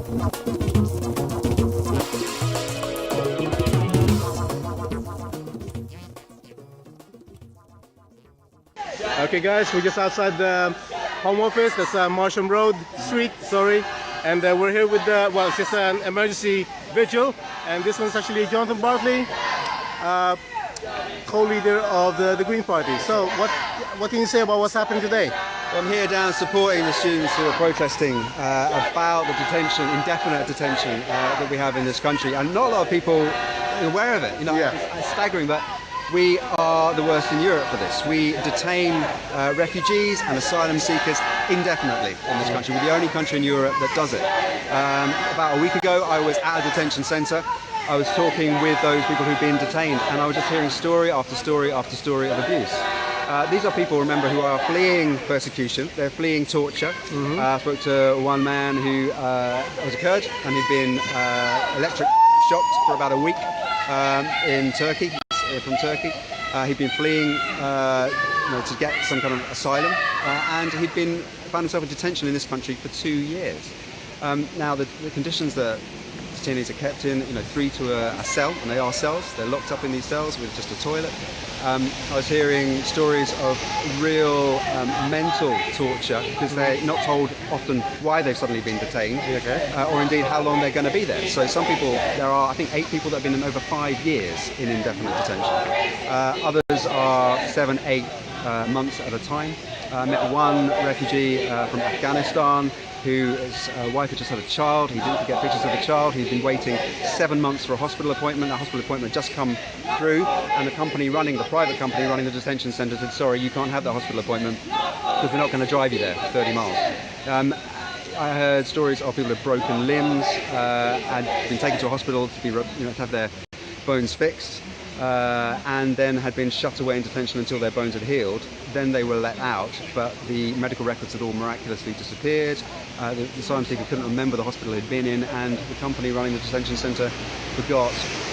Okay guys, we're just outside the home office. That's Marsham Road Street, sorry. And we're here with, well, it's just an emergency vigil. And this one's actually Jonathan Bartley, co-leader of the Green Party. So what can you say about what's happening today? Well, I'm here down supporting the students who are protesting about the detention, indefinite detention that we have in this country. And not a lot of people are aware of it. You know, it's staggering, but we are the worst in Europe for this. We detain refugees and asylum seekers indefinitely in this country. We're the only country in Europe that does it. About a week ago, I was at a detention centre. I was talking with those people who've been detained, and I was just hearing story after story after story of abuse. These are people, remember, who are fleeing persecution. They're fleeing torture. I spoke to one man who was a Kurd, and he'd been electric shocked for about a week in Turkey. From Turkey. He'd been fleeing to get some kind of asylum, and he'd found himself in detention in this country for 2 years. Now the conditions that detainees are kept in, 3 to a cell, and they are cells. They're locked up in these cells with just a toilet. I was hearing stories of real mental torture because they're not told often why they've suddenly been detained, or indeed how long they're going to be there. So some people, there are I think 8 people that have been in over 5 years in indefinite detention. Others are 7, 8 months at a time. I met one refugee from Afghanistan whose wife had just had a child. He didn't get pictures of the child. He'd been waiting 7 months for a hospital appointment. That hospital appointment had just come through, and the private company running the detention centre said, sorry, you can't have that hospital appointment because we're not going to drive you there 30 miles. I heard stories of people with broken limbs, had been taken to a hospital to be, to have their bones fixed, and then had been shut away in detention until their bones had healed. Then they were let out, but the medical records had all miraculously disappeared. The asylum seeker couldn't remember the hospital he'd been in, and the company running the detention centre forgot,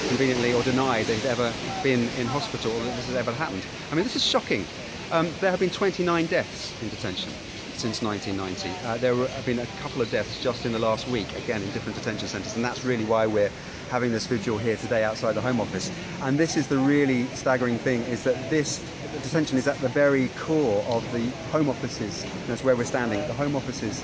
conveniently, or denied they'd ever been in hospital, or that this had ever happened. I mean, this is shocking. There have been 29 deaths in detention since 1990. There have been a couple of deaths just in the last week, again in different detention centres, and that's really why we're having this vigil here today outside the Home Office. And this is the really staggering thing, is that this detention is at the very core of the Home Office's, that's where we're standing, the Home Office's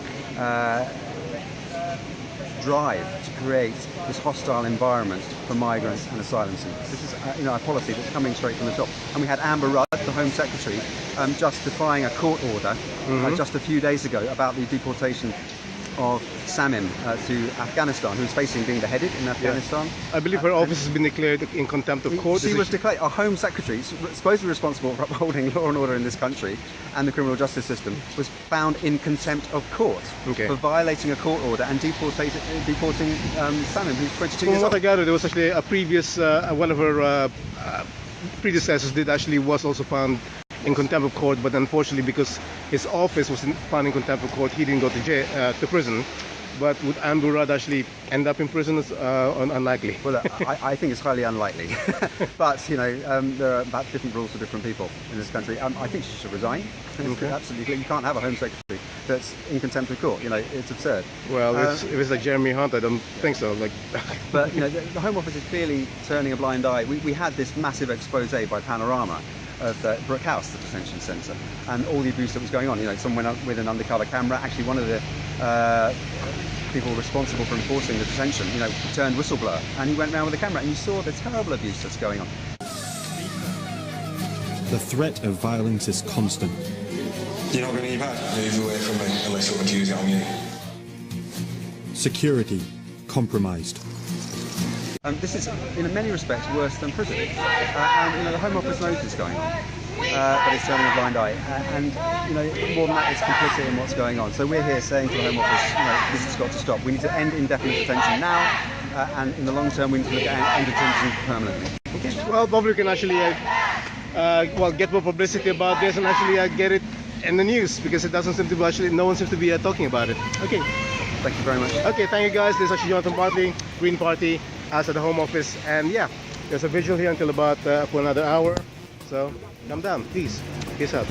drive to create this hostile environment for migrants and asylum seekers. This is a policy that's coming straight from the top. And we had Amber Rudd, the Home Secretary, just defying a court order just a few days ago about the deportation of Samim to Afghanistan, who's facing being beheaded in Afghanistan. I believe her office has been declared in contempt of court. She was declared, our Home Secretary, supposedly responsible for upholding law and order in this country and the criminal justice system, was found in contempt of court for violating a court order and deporting Samim, who's 22 years old. What I gathered, there was actually a previous, one of her predecessors was also found in contempt of court, but unfortunately because his office was found in contempt of court, he didn't go to jail, to prison. But would Amber Rudd actually end up in prison? Unlikely. Well, I think it's highly unlikely. But there are about different rules for different people in this country. I think she should resign. Absolutely, you can't have a Home Secretary that's in contempt of court. It's absurd. Well, if it's like Jeremy Hunt, I don't think so. But the Home Office is clearly turning a blind eye. We had this massive expose by Panorama of Brook House, the detention centre, and all the abuse that was going on. Someone with an undercover camera. Actually, one of the people responsible for enforcing the detention, turned whistleblower, and he went around with a camera, and you saw the terrible abuse that's going on. The threat of violence is constant. You're not going to leave out. Move away from me unless someone use it on you. Security compromised. This is, in many respects, worse than prison. And the Home Office knows this going on, but it's turning a blind eye. And more than that, it's complicit in what's going on. So we're here saying to the Home Office, this has got to stop. We need to end indefinite detention now, and in the long term, we need to look at end detention permanently. Okay. Well, probably we can actually get more publicity about this and actually get it in the news, because it doesn't seem to be no one seems to be talking about it. Okay. Thank you very much. Okay, thank you guys. This is actually Jonathan Bartley, Green Party, as at the Home Office, and there's a vigil here until about for another hour. So come down, please. Peace out.